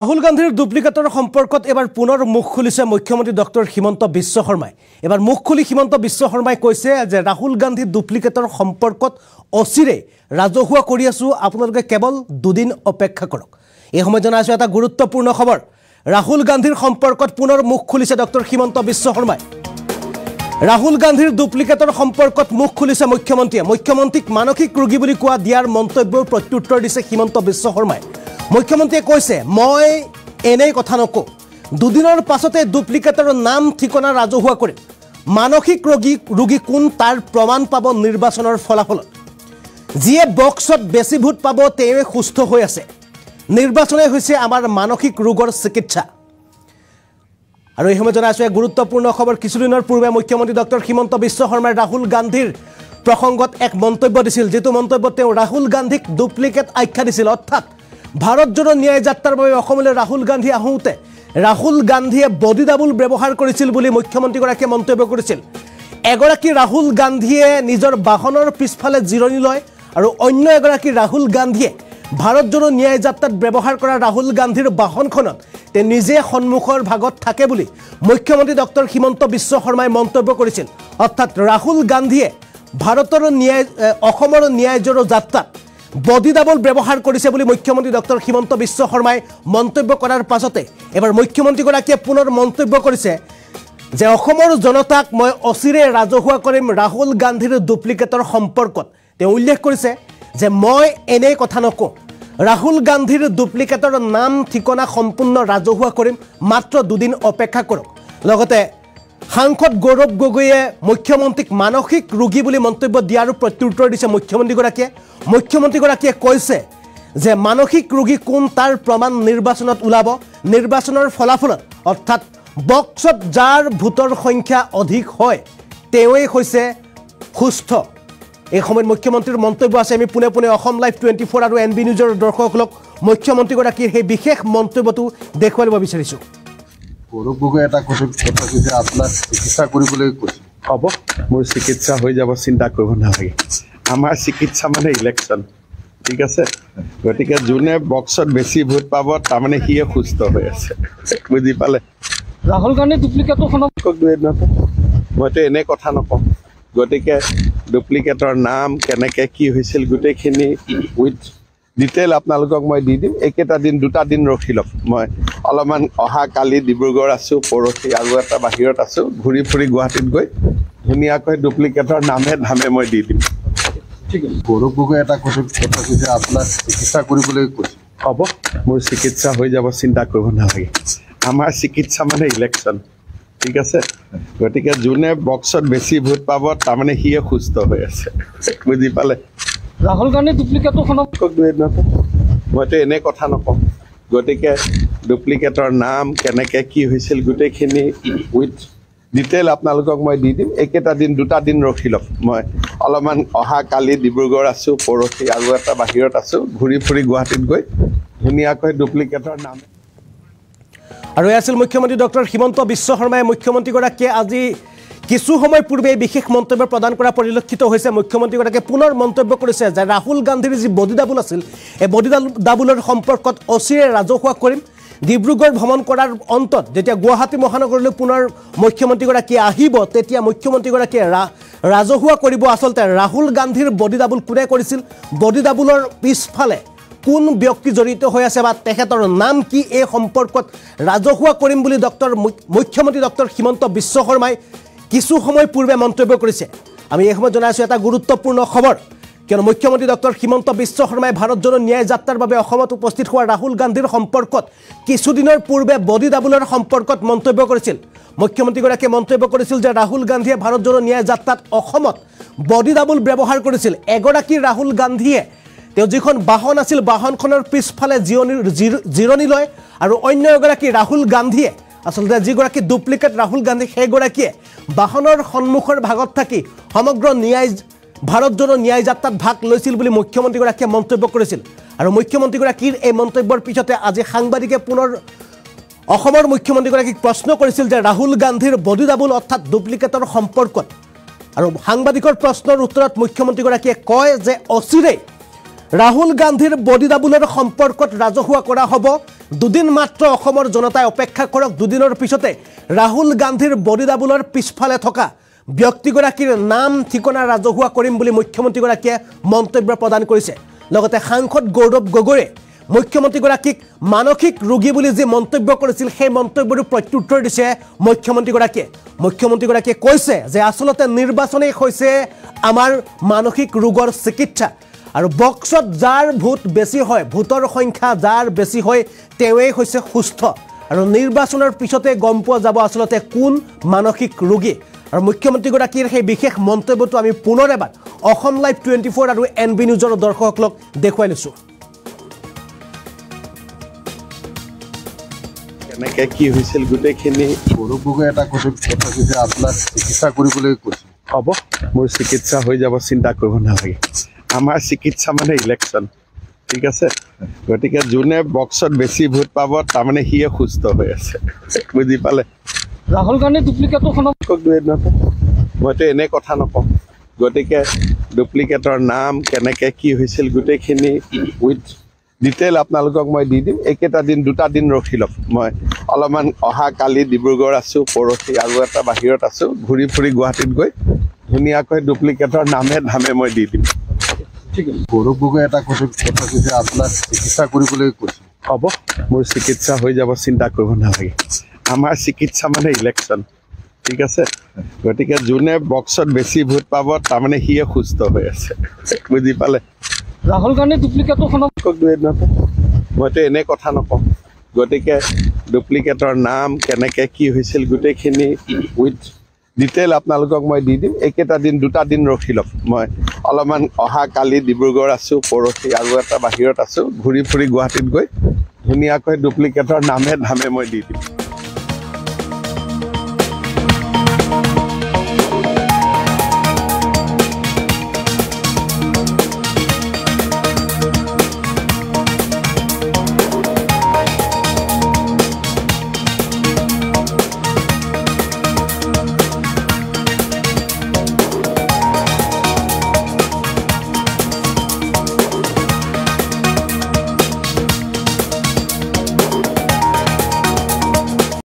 ৰাহুল গান্ধীৰ ডুপ্লিকেটৰ সম্পৰ্কত এবাৰ পুনৰ মুখ খুলিছে মুখ্যমন্ত্ৰী ডক্টৰ হিমন্ত বিশ্ব শৰ্মাই। এবাৰ মুখ খুলি হিমন্ত বিশ্ব শৰ্মাই কৈছে যে ৰাহুল গান্ধী ডুপ্লিকেটৰ সম্পৰ্কত অচিৰে ৰাজহুৱা কৰি আছো, আপোনালোকে কেৱল দুদিন অপেক্ষা কৰক। এই সময় জনাইছো এটা গুৰুত্বপূৰ্ণ খবৰ। ৰাহুল গান্ধীৰ সম্পৰ্কত পুনৰ মুখ খুলিছে ডক্টৰ হিমন্ত বিশ্ব শৰ্মাই। ৰাহুল গান্ধীৰ ডুপ্লিকেটৰ সম্পৰ্কত মুখ খুলিছে মুখ্যমন্ত্ৰীয়ে। মুখ্যমন্ত্ৰীক মানসিক ৰোগী বুলি কোৱা দিয়াৰ মন্তব্যৰ প্ৰত্যুত্তৰ দিছে হিমন্ত বিশ্ব শৰ্মাই। মুখ্যমন্ত্ৰীয়ে কৈছে, মই এনেই কথা নকওঁ, দুদিনৰ পাছতে ডুপ্লিকেটৰ নাম ঠিকনা ৰাজহুৱা কৰিম। মানসিক ৰোগী কোন তাৰ প্ৰমাণ পাব নিৰ্বাচনৰ ফলাফলত। যিয়ে বক্সত বেছি ভোট পাব তেওঁৱে সুস্থ হৈ আছে। নিৰ্বাচনে হৈছে আমাৰ মানসিক ৰোগৰ চিকিৎসা। আৰু এই সময় জনাইছো এক গুৰুত্বপূৰ্ণ খবৰ। কিছুদিনৰ পূৰ্বে মুখ্যমন্ত্ৰী ডক্টৰ হিমন্ত বিশ্ব শৰ্মাই ৰাহুল গান্ধীৰ প্ৰসংগত এক মন্তব্য দিছিল, যিটো মন্তব্যত তেওঁ ৰাহুল গান্ধীক ডুপ্লিকেট আখ্যা দিছিল। অৰ্থাৎ ভাৰত জোড়ো ন্যায় যাত্ৰাৰ বাবে অসমলৈ ৰাহুল গান্ধী আহোঁতে ৰাহুল গান্ধীয়ে বডি ডাবল ব্যৱহাৰ কৰিছিল বুলি মুখ্যমন্ত্ৰীগৰাকীয়ে মন্তব্য কৰিছিল। এগৰাকী ৰাহুল গান্ধীয়ে নিজৰ বাহনৰ পিছফালে জিৰণি লয় আৰু অন্য এগৰাকী ৰাহুল গান্ধীয়ে ভাৰত জোড়ো ন্যায় যাত্ৰাত ব্যৱহাৰ কৰা ৰাহুল গান্ধীৰ বাহনখনত তেওঁ নিজে সন্মুখৰ ভাগত থাকে বুলি মুখ্যমন্ত্ৰী ডক্টৰ হিমন্ত বিশ্ব শৰ্মাই মন্তব্য কৰিছিল। অৰ্থাৎ ৰাহুল গান্ধীয়ে ভাৰতৰ অসমৰ ন্যায় জোড়ো যাত্ৰাত বডি ডাবল ব্যৱহাৰ কৰিছে বুলি মুখ্যমন্ত্ৰী ডক্টৰ হিমন্ত বিশ্ব শৰ্মাই মন্তব্য কৰাৰ পাছতে এবাৰ মুখ্যমন্ত্ৰীগৰাকীয়ে পুনৰ মন্তব্য কৰিছে যে অসমৰ জনতাক মই অচিৰে ৰাজহুৱা কৰিম ৰাহুল গান্ধীৰ ডুপ্লিকেটৰ সম্পৰ্কত। তেওঁ উল্লেখ কৰিছে যে মই এনেই কথা নকওঁ, ৰাহুল গান্ধীৰ ডুপ্লিকেটৰ নাম ঠিকনা সম্পূৰ্ণ ৰাজহুৱা কৰিম, মাত্ৰ দুদিন অপেক্ষা কৰক। লগতে সাংসদ গৌৰৱ গগৈয়ে মুখ্যমন্ত্ৰীক মানসিক ৰোগী বুলি মন্তব্য দিয়াৰ প্ৰত্যুত্তৰ দিছে মুখ্যমন্ত্ৰীগৰাকীয়ে। মুখ্যমন্ত্ৰীগৰাকীয়ে কৈছে যে মানসিক ৰোগী কোন তাৰ প্ৰমাণ নিৰ্বাচনত ওলাব। নিৰ্বাচনৰ ফলাফলত অৰ্থাৎ বক্সত যাৰ ভোটৰ সংখ্যা অধিক হয় তেওঁৱেই হৈছে সুস্থ। এই সময়ত মুখ্যমন্ত্ৰীৰ মন্তব্য আছে। আমি পোনে পোনে অসম লাইভ 24 আৰু NB নিউজৰ দৰ্শকসকলক মুখ্যমন্ত্ৰীগৰাকীৰ সেই বিশেষ মন্তব্যটো দেখুৱাই দিব বিচাৰিছোঁ। গৌৰৱ গগৈ এটা কথা কৈছে, আপোনাক চিকিৎসা কৰিবলৈ কৈছে। হ'ব, মোৰ চিকিৎসা হৈ যাব, চিন্তা কৰিব নালাগে। আমাৰ চিকিৎসা মানে ইলেকশ্যন, ঠিক আছে। গতিকে যোনে বক্সত বেছি ভোট পাব তাৰমানে সিয়ে সুস্থ হৈ আছে, বুজি পালে। ৰাহুল গান্ধী ডুপ্লিকেটৰখনক মইতো এনে কথা নকওঁ। গতিকে ডুপ্লিকেটৰ নাম কেনেকৈ কি হৈছিল গোটেইখিনি উইথ ডিটেইল আপোনালোকক মই দি দিম। একেটা দিন দুটা দিন ৰখি লওক। মই অলপমান অহাকালি ডিব্ৰুগড় আছোঁ, পৰহি আৰু এটা বাহিৰত আছোঁ, ঘূৰি ফুৰি গুৱাহাটীত গৈ ধুনীয়াকৈ ডুপ্লিকেটৰ নামে ধামে মই দি দিম। ঠিক আছে। গৌৰৱ গগৈ এটা কথা কৈছে, আপোনাক চিকিৎসা কৰিবলৈ কৈছে। হ'ব, মোৰ চিকিৎসা হৈ যাব, চিন্তা কৰিব নালাগে। আমাৰ চিকিৎসা মানে ইলেকশ্যন, ঠিক আছে। গতিকে যোনে বক্সত বেছি ভোট পাব তাৰমানে সিয়ে সুস্থ হৈ আছে, বুজি পালে। ৰাহুল গান্ধী ডুপ্লিকেটৰখনক মইতো এনে কথা নকওঁ। গতিকে ডুপ্লিকেটৰ নাম কেনেকৈ কি হৈছিল গোটেইখিনি উইথ ডিটেইল আপোনালোকক মই দি দিম। একেটা দিন দুটা দিন ৰখি লওক। মই অলপমান অহাকালি ডিব্ৰুগড় আছোঁ, পৰহি আৰু এটা বাহিৰত আছোঁ, ঘূৰি ফুৰি গুৱাহাটীত গৈ ধুনীয়াকৈ ডুপ্লিকেটৰ নাম। আৰু এই আছিল মুখ্যমন্ত্ৰী ডক্টৰ হিমন্ত বিশ্ব শৰ্মাই। মুখ্যমন্ত্ৰীগৰাকীয়ে আজি কিছু সময় পূৰ্বে বিশেষ মন্তব্য প্ৰদান কৰা পৰিলক্ষিত হৈছে। মুখ্যমন্ত্ৰীগৰাকীয়ে পুনৰ মন্তব্য কৰিছে যে ৰাহুল গান্ধীৰ যি বডি ডাবল আছিল, এই বডি ডাবলৰ সম্পৰ্কত অচিৰে ৰাজহুৱা কৰিম। ডিব্ৰুগড় ভ্ৰমণ কৰাৰ অন্তত যেতিয়া গুৱাহাটী মহানগৰলৈ পুনৰ মুখ্যমন্ত্ৰীগৰাকীয়ে আহিব, তেতিয়া মুখ্যমন্ত্ৰীগৰাকীয়ে ৰাজহুৱা কৰিব আচলতে ৰাহুল গান্ধীৰ বডি ডাবল কোনে কৰিছিল, বডি ডাবলৰ পিছফালে কোন ব্যক্তি জড়িত হৈ আছে বা তেখেতৰ নাম কি, এই সম্পৰ্কত ৰাজহুৱা কৰিম বুলি মুখ্যমন্ত্ৰী ডক্টৰ হিমন্ত বিশ্ব শৰ্মাই কিছু সময় পূৰ্বে মন্তব্য কৰিছে। আমি এই সময়ত জনাইছোঁ এটা গুৰুত্বপূৰ্ণ খবৰ, কিয়নো মুখ্যমন্ত্ৰী ডক্টৰ হিমন্ত বিশ্ব শৰ্মাই ভাৰত জোড়ো ন্যায় যাত্ৰাৰ বাবে অসমত উপস্থিত হোৱা ৰাহুল গান্ধীৰ সম্পৰ্কত কিছুদিনৰ পূৰ্বে বডি ডাবলৰ সম্পৰ্কত মন্তব্য কৰিছিল। মুখ্যমন্ত্ৰীগৰাকীয়ে মন্তব্য কৰিছিল যে ৰাহুল গান্ধীয়ে ভাৰত জোড়ো ন্যায় যাত্ৰাত অসমত বডি ডাবল ব্যৱহাৰ কৰিছিল। এগৰাকী ৰাহুল গান্ধীয়ে তেওঁ যিখন বাহন আছিল বাহনখনৰ পিছফালে জিৰণি লয় আৰু অন্য এগৰাকী ৰাহুল গান্ধীয়ে আচলতে যিগৰাকী ডুপ্লিকেট ৰাহুল গান্ধী সেইগৰাকীয়ে বাহনৰ সন্মুখৰ ভাগত থাকি সমগ্ৰ ভাৰত জোড়ো ন্যায় যাত্ৰাত ভাগ লৈছিল বুলি মুখ্যমন্ত্ৰীগৰাকীয়ে মন্তব্য কৰিছিল। আৰু মুখ্যমন্ত্ৰীগৰাকীৰ এই মন্তব্যৰ পিছতে আজি সাংবাদিকে পুনৰ অসমৰ মুখ্যমন্ত্ৰীগৰাকীক প্ৰশ্ন কৰিছিল যে ৰাহুল গান্ধীৰ বডি ডাবল অৰ্থাৎ ডুপ্লিকেটৰ সম্পৰ্কত। আৰু সাংবাদিকৰ প্ৰশ্নৰ উত্তৰত মুখ্যমন্ত্ৰীগৰাকীয়ে কয় যে অচিৰে ৰাহুল গান্ধীৰ বডি ডাবলৰ সম্পৰ্কত ৰাজহুৱা কৰা হ'ব। দুদিন মাত্ৰ অসমৰ জনতাই অপেক্ষা কৰক। দুদিনৰ পিছতে ৰাহুল গান্ধীৰ বডি ডাবুলৰ পিছফালে থকা ব্যক্তিগৰাকীৰ নাম ঠিকনা ৰাজহুৱা কৰিম বুলি মুখ্যমন্ত্ৰীগৰাকীয়ে মন্তব্য প্ৰদান কৰিছে। লগতে সাংসদ গৌৰৱ গগৈয়ে মুখ্যমন্ত্ৰীগৰাকীক মানসিক ৰোগী বুলি যি মন্তব্য কৰিছিল সেই মন্তব্যৰ প্ৰত্যুত্তৰ দিছে মুখ্যমন্ত্ৰীগৰাকীয়ে। মুখ্যমন্ত্ৰীগৰাকীয়ে কৈছে যে আচলতে নিৰ্বাচনেই হৈছে আমাৰ মানসিক ৰোগৰ চিকিৎসা আৰু বক্সত যাৰ ভোট বেছি হয়, ভোটৰ সংখ্যা যাৰ বেছি হয় তেওঁৱেই হৈছে সুস্থ আৰু নিৰ্বাচনৰ পিছতে গম পোৱা যাব আচলতে কোন মানসিক ৰোগী। আৰু মুখ্যমন্ত্ৰীগৰাকীৰ সেই বিশেষ মন্তব্যটো আমি পুনৰ এবাৰ অসম লাইভ 24 আৰু NB নিউজৰ দৰ্শকসকলক দেখুৱাই লৈছোঁ। কেনেকৈ কি হৈছিল গোটেইখিনি গৌৰৱ গগৈ এটা কথা কৈছে আপোনাক চিকিৎসা কৰিবলৈ কৈছে। হ'ব, মোৰ চিকিৎসা হৈ যাব, চিন্তা কৰিব নালাগে। আমাৰ চিকিৎসা মানে ইলেকশ্যন, ঠিক আছে। গতিকে যোনে বক্সত বেছি ভোট পাব তাৰমানে সিয়ে সুস্থ হৈ আছে, বুজি পালে। ৰাহুল গান্ধী ডুপ্লিকেটৰ মইতো এনে কথা নকওঁ। গতিকে ডুপ্লিকেটৰ নাম কেনেকৈ কি হৈছিল গোটেইখিনি উইথ ডিটেইল আপোনালোকক মই দি দিম। এইকেইটা দিন দুটা দিন ৰখি লওক। মই অলপমান অহা কালি ডিব্ৰুগড় আছোঁ, পৰহি আৰু এটা বাহিৰত আছোঁ, ঘূৰি ফুৰি গুৱাহাটীত গৈ ধুনীয়াকৈ ডুপ্লিকেটৰ নামে ধামে মই দি দিম। ঠিক আছে। গৌৰৱ গগৈ এটা কথা কৈছে আপোনাক চিকিৎসা কৰিবলৈ কৈছে। হ'ব, মোৰ চিকিৎসা হৈ যাব, চিন্তা কৰিব নালাগে। আমাৰ চিকিৎসা মানে ইলেকশ্যন, ঠিক আছে। গতিকে যোনে বক্সত বেছি ভোট পাব তাৰমানে সিয়ে সুস্থ হৈ আছে, বুজি পালে। ৰাহুল গান্ধী ডুপ্লিকেটৰ মইতো এনে কথা নকওঁ। গতিকে ডুপ্লিকেটৰ নাম কেনেকৈ কি হৈছিল গোটেইখিনি উইথ ডিটেইল আপোনালোকক মই দি দিম। এইকেইটা দিন দুটা দিন ৰখি লওক। মই অলপমান অহা কালি ডিব্ৰুগড় আছোঁ, পৰহি আৰু এটা বাহিৰত আছোঁ, ঘূৰি ফুৰি গুৱাহাটীত গৈ ধুনীয়াকৈ ডুপ্লিকেটৰ নামে ধামে মই দি দিম।